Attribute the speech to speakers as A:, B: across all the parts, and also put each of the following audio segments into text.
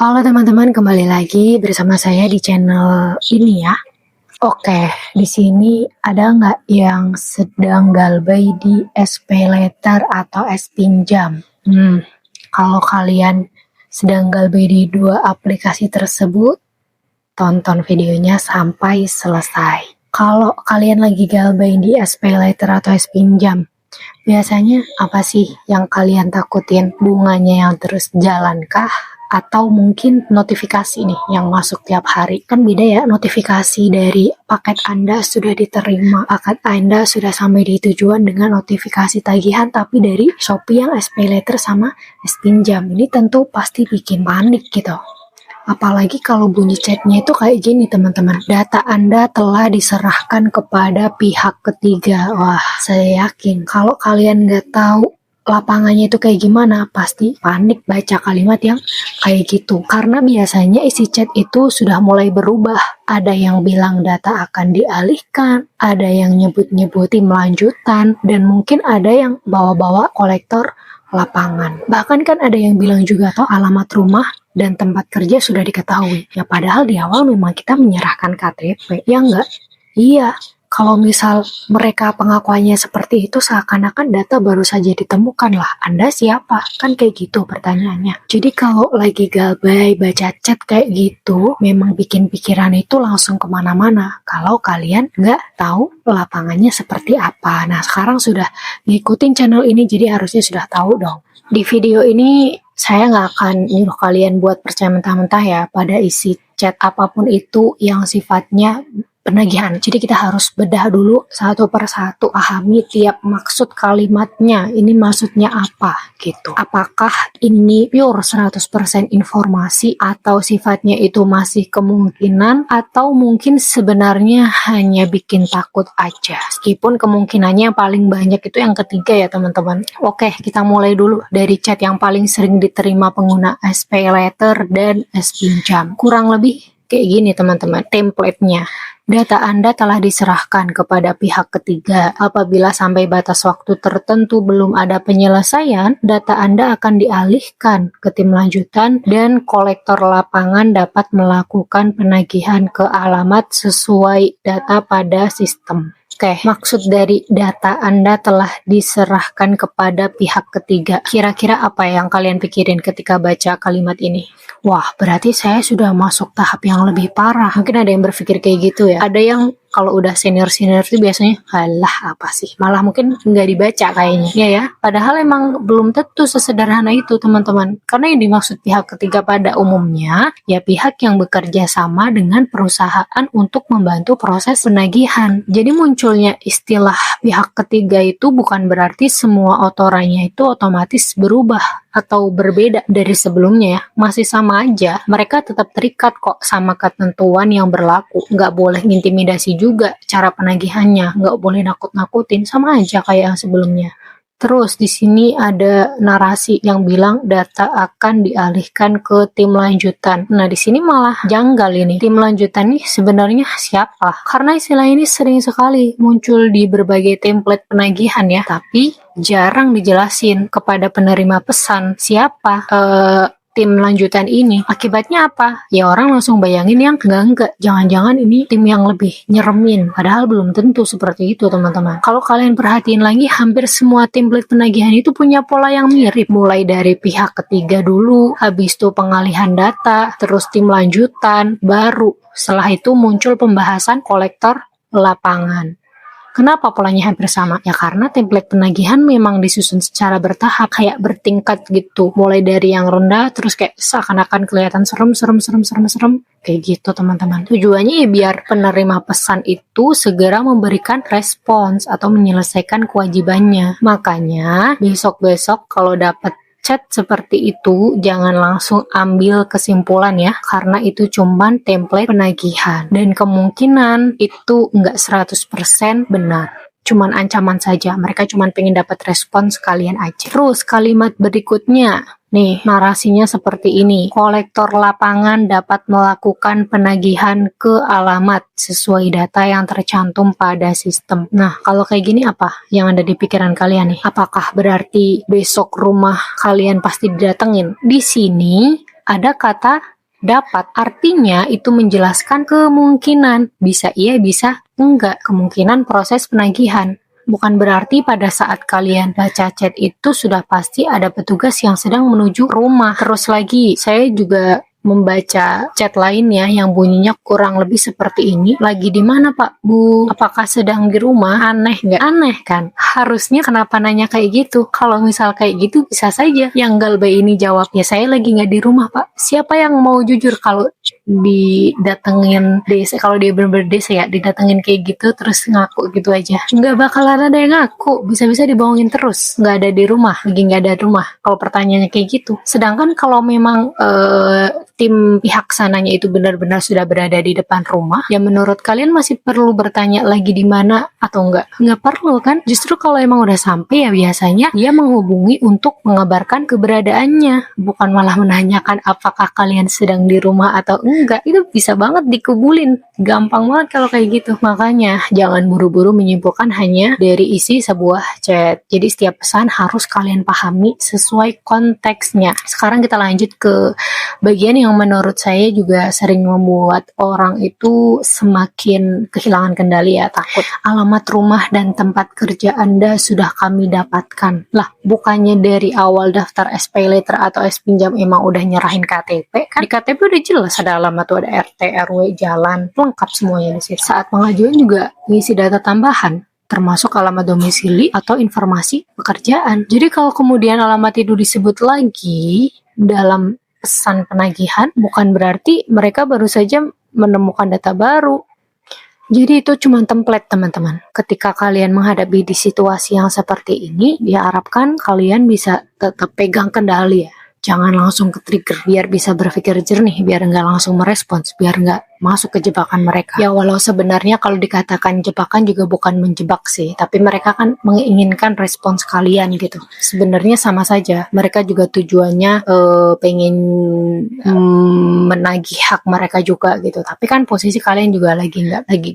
A: Halo teman-teman, kembali lagi bersama saya di channel ini ya. Oke, di sini ada nggak yang sedang galbay di SPayLater atau S-Pinjam? Kalau kalian sedang galbay di dua aplikasi tersebut, tonton videonya sampai selesai. Kalau kalian lagi galbay di SPayLater atau S-Pinjam, biasanya apa sih yang kalian takutin? Bunganya yang terus jalan kah? Atau mungkin notifikasi nih yang masuk tiap hari. Kan beda ya, notifikasi dari paket Anda sudah diterima, paket Anda sudah sampai di tujuan dengan notifikasi tagihan, tapi dari Shopee yang SPayLater sama S-Pinjam. Ini tentu pasti bikin panik gitu. Apalagi kalau bunyi chatnya itu kayak gini teman-teman. Data Anda telah diserahkan kepada pihak ketiga. Wah, saya yakin kalau kalian nggak tahu lapangannya itu kayak gimana, pasti panik baca kalimat yang kayak gitu. Karena biasanya isi chat itu sudah mulai berubah. Ada yang bilang data akan dialihkan, ada yang nyebut-nyebutin melanjutan, dan mungkin ada yang bawa-bawa kolektor lapangan. Bahkan kan ada yang bilang juga toh alamat rumah dan tempat kerja sudah diketahui. Ya padahal di awal memang kita menyerahkan KTP, ya enggak? Iya. Kalau misal mereka pengakuannya seperti itu, seakan-akan data baru saja ditemukan lah. Anda siapa? Kan kayak gitu pertanyaannya. Jadi kalau lagi galbay, baca chat kayak gitu, memang bikin pikiran itu langsung kemana-mana. Kalau kalian nggak tahu lapangannya seperti apa. Nah sekarang sudah ngikutin channel ini, jadi harusnya sudah tahu dong. Di video ini saya nggak akan nyuruh kalian buat percaya mentah-mentah ya pada isi chat apapun itu yang sifatnya penagihan. Jadi kita harus bedah dulu satu persatu, pahami tiap maksud kalimatnya. Ini maksudnya apa gitu. Apakah ini pure 100% informasi atau sifatnya itu masih kemungkinan atau mungkin sebenarnya hanya bikin takut aja. Meskipun kemungkinannya paling banyak itu yang ketiga ya teman-teman. Oke, kita mulai dulu dari chat yang paling sering diterima pengguna SPayLater dan S-Pinjam. Kurang lebih kayak gini teman-teman, template-nya. Data Anda telah diserahkan kepada pihak ketiga. Apabila sampai batas waktu tertentu belum ada penyelesaian, data Anda akan dialihkan ke tim lanjutan dan kolektor lapangan dapat melakukan penagihan ke alamat sesuai data pada sistem. Oke, maksud dari data Anda telah diserahkan kepada pihak ketiga. Kira-kira apa yang kalian pikirin ketika baca kalimat ini? Wah, berarti saya sudah masuk tahap yang lebih parah. Mungkin ada yang berpikir kayak gitu ya. Ada yang kalau udah senior-senior itu biasanya, halah apa sih? Malah mungkin nggak dibaca kayaknya. Ya. Padahal emang belum tentu sesederhana itu teman-teman. Karena yang dimaksud pihak ketiga pada umumnya, ya pihak yang bekerja sama dengan perusahaan untuk membantu proses penagihan. Jadi munculnya istilah pihak ketiga itu bukan berarti semua otorannya itu otomatis berubah atau berbeda dari sebelumnya ya. Masih sama aja. Mereka tetap terikat kok sama ketentuan yang berlaku. Nggak boleh intimidasi juga cara penagihannya, nggak boleh nakut-nakutin, sama aja kayak yang sebelumnya. Terus di sini ada narasi yang bilang data akan dialihkan ke tim lanjutan. Nah di sini malah janggal ini. Tim lanjutan nih sebenarnya siapa? Karena istilah ini sering sekali muncul di berbagai template penagihan ya, tapi jarang dijelasin kepada penerima pesan siapa tim lanjutan ini. Akibatnya apa? Ya orang langsung bayangin yang enggak, jangan-jangan ini tim yang lebih nyeremin. Padahal belum tentu seperti itu teman-teman. Kalau kalian perhatiin lagi, hampir semua template penagihan itu punya pola yang mirip. Mulai dari pihak ketiga dulu, habis itu pengalihan data, terus tim lanjutan, baru setelah itu muncul pembahasan kolektor lapangan. Kenapa polanya hampir sama? Ya karena template penagihan memang disusun secara bertahap, kayak bertingkat gitu. Mulai dari yang rendah, terus kayak seakan-akan kelihatan serem, kayak gitu teman-teman. Tujuannya ya biar penerima pesan itu segera memberikan respons atau menyelesaikan kewajibannya. Makanya besok-besok kalau dapat chat seperti itu, jangan langsung ambil kesimpulan ya, karena itu cuman template penagihan. Dan kemungkinan itu nggak 100% benar. Cuman ancaman saja, mereka cuman pengen dapat respon sekalian aja. Terus kalimat berikutnya, nih narasinya seperti ini. Kolektor lapangan dapat melakukan penagihan ke alamat sesuai data yang tercantum pada sistem. Nah kalau kayak gini apa yang ada di pikiran kalian nih? Apakah berarti besok rumah kalian pasti didatengin? Di sini ada kata dapat. Artinya itu menjelaskan kemungkinan. Bisa iya, bisa enggak. Kemungkinan proses penagihan. Bukan berarti pada saat kalian baca chat itu sudah pasti ada petugas yang sedang menuju rumah. Terus lagi, saya juga membaca chat lainnya yang bunyinya kurang lebih seperti ini. Lagi di mana Pak, Bu? Apakah sedang di rumah? Aneh nggak? Aneh kan? Harusnya kenapa nanya kayak gitu? Kalau misal kayak gitu bisa saja yang galbay ini jawab, ya saya lagi nggak di rumah Pak. Siapa yang mau jujur kalau didatengin desa, kalau dia bener-bener desa ya, didatengin kayak gitu terus ngaku gitu aja? Nggak bakalan ada yang ngaku, bisa-bisa dibohongin terus. Nggak ada di rumah, lagi nggak ada di rumah kalau pertanyaannya kayak gitu. Sedangkan kalau memang tim pihak sananya itu benar-benar sudah berada di depan rumah, ya menurut kalian masih perlu bertanya lagi di mana atau enggak? Nggak perlu kan? Justru kalau emang udah sampai ya biasanya dia menghubungi untuk mengabarkan keberadaannya, bukan malah menanyakan apakah kalian sedang di rumah atau enggak. Itu bisa banget dikebulin, gampang banget kalau kayak gitu. Makanya jangan buru-buru menyimpulkan hanya dari isi sebuah chat. Jadi setiap pesan harus kalian pahami sesuai konteksnya. Sekarang kita lanjut ke bagian yang menurut saya juga sering membuat orang itu semakin kehilangan kendali ya, takut. Alamat rumah dan tempat kerja Anda sudah kami dapatkan. Lah, bukannya dari awal daftar SP Letter atau SP Pinjam emang udah nyerahin KTP kan? Di KTP udah jelas ada alamat tuh, ada RT, RW, jalan, lengkap semuanya di situ. Saat pengajuan juga ngisi data tambahan, termasuk alamat domisili atau informasi pekerjaan. Jadi kalau kemudian alamat itu disebut lagi dalam pesan penagihan, bukan berarti mereka baru saja menemukan data baru. Jadi itu cuma template teman-teman. Ketika kalian menghadapi di situasi yang seperti ini, diharapkan kalian bisa tetap pegang kendali ya. Jangan langsung ke trigger, biar bisa berpikir jernih, biar nggak langsung merespons, biar nggak masuk ke jebakan mereka. Ya walau sebenarnya kalau dikatakan jebakan juga bukan menjebak sih, tapi mereka kan menginginkan respons kalian gitu. Sebenarnya sama saja, mereka juga tujuannya pengen menagih hak mereka juga gitu. Tapi kan posisi kalian juga lagi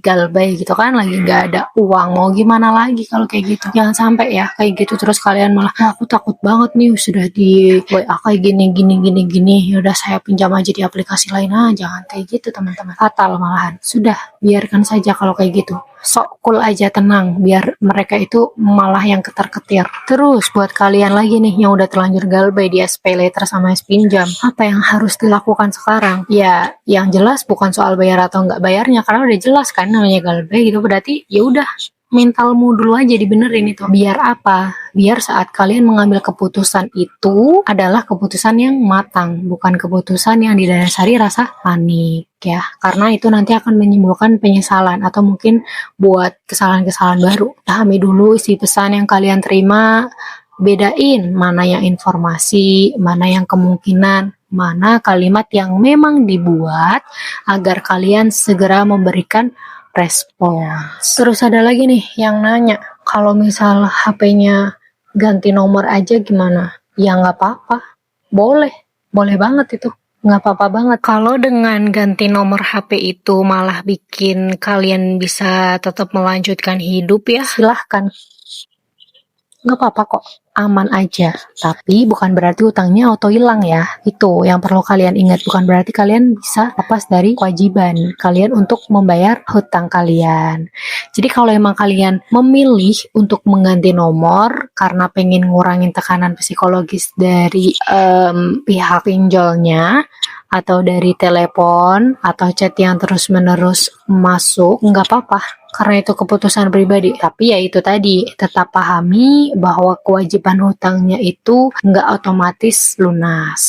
A: galbay gitu kan, lagi nggak ada uang, mau gimana lagi kalau kayak gitu. Jangan sampai ya kayak gitu terus kalian malah, aku takut banget nih sudah di WA kayak gini, yaudah saya pinjam aja di aplikasi lain. Jangan kayak gitu teman-teman, fatal malahan. Sudah, biarkan saja kalau kayak gitu, sok cool aja, tenang, biar mereka itu malah yang ketar-ketir. Terus buat kalian lagi nih yang udah terlanjur galbay di SP Letter sama SP Pinjam, apa yang harus dilakukan sekarang? Ya yang jelas bukan soal bayar atau nggak bayarnya, karena udah jelas kan namanya galbay gitu, berarti ya udah, mentalmu dulu aja dibenerin itu. Biar apa? Biar saat kalian mengambil keputusan itu adalah keputusan yang matang, bukan keputusan yang didasari rasa panik ya. Karena itu nanti akan menimbulkan penyesalan atau mungkin buat kesalahan-kesalahan baru. Pahami dulu isi pesan yang kalian terima, bedain mana yang informasi, mana yang kemungkinan, mana kalimat yang memang dibuat agar kalian segera memberikan respons. Terus ada lagi nih yang nanya, kalau misal HP-nya ganti nomor aja gimana? Ya nggak apa-apa, boleh banget itu, nggak apa-apa banget. Kalau dengan ganti nomor HP itu malah bikin kalian bisa tetap melanjutkan hidup ya, silahkan. Nggak apa-apa kok, aman aja. Tapi bukan berarti utangnya auto hilang ya. Itu yang perlu kalian ingat, bukan berarti kalian bisa lepas dari kewajiban kalian untuk membayar hutang kalian. Jadi kalau emang kalian memilih untuk mengganti nomor karena pengen ngurangin tekanan psikologis dari pihak pinjolnya, atau dari telepon atau chat yang terus-menerus masuk, nggak apa-apa, karena itu keputusan pribadi. Tapi ya itu tadi, tetap pahami bahwa kewajiban hutangnya itu nggak otomatis lunas.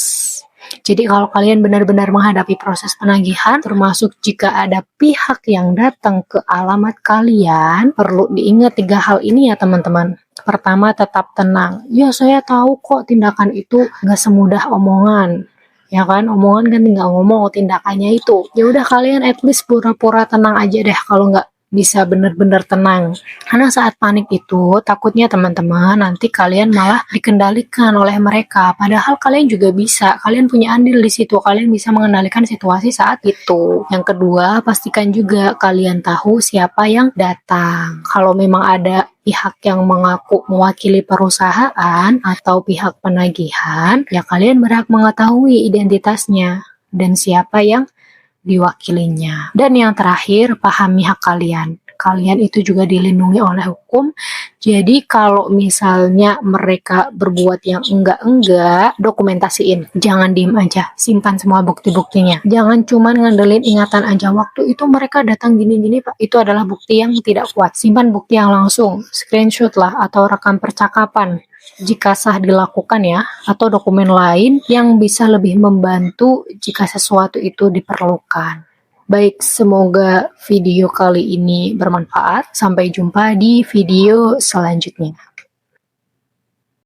A: Jadi kalau kalian benar-benar menghadapi proses penagihan, termasuk jika ada pihak yang datang ke alamat kalian, perlu diingat 3 hal ini ya teman-teman. Pertama, tetap tenang. Ya saya tahu kok tindakan itu nggak semudah omongan. Ya kan, omongan kan tinggal ngomong, tindakannya itu. Ya udah kalian at least pura-pura tenang aja deh, kalau nggak bisa benar-benar tenang. Karena saat panik itu takutnya teman-teman nanti kalian malah dikendalikan oleh mereka. Padahal kalian juga bisa, kalian punya andil di situ, kalian bisa mengendalikan situasi saat itu. Yang kedua, pastikan juga kalian tahu siapa yang datang. Kalau memang ada pihak yang mengaku mewakili perusahaan atau pihak penagihan, ya kalian berhak mengetahui identitasnya dan siapa yang diwakilinya. Dan yang terakhir, pahami hak kalian. Kalian itu juga dilindungi oleh hukum. Jadi kalau misalnya mereka berbuat yang enggak-enggak, dokumentasiin. Jangan diem aja, simpan semua bukti-buktinya. Jangan cuman ngandelin ingatan aja. Waktu itu mereka datang gini-gini, Pak. Itu adalah bukti yang tidak kuat. Simpan bukti yang langsung. Screenshot lah atau rekam percakapan jika sah dilakukan ya, atau dokumen lain yang bisa lebih membantu jika sesuatu itu diperlukan. Baik, semoga video kali ini bermanfaat. Sampai jumpa di video selanjutnya.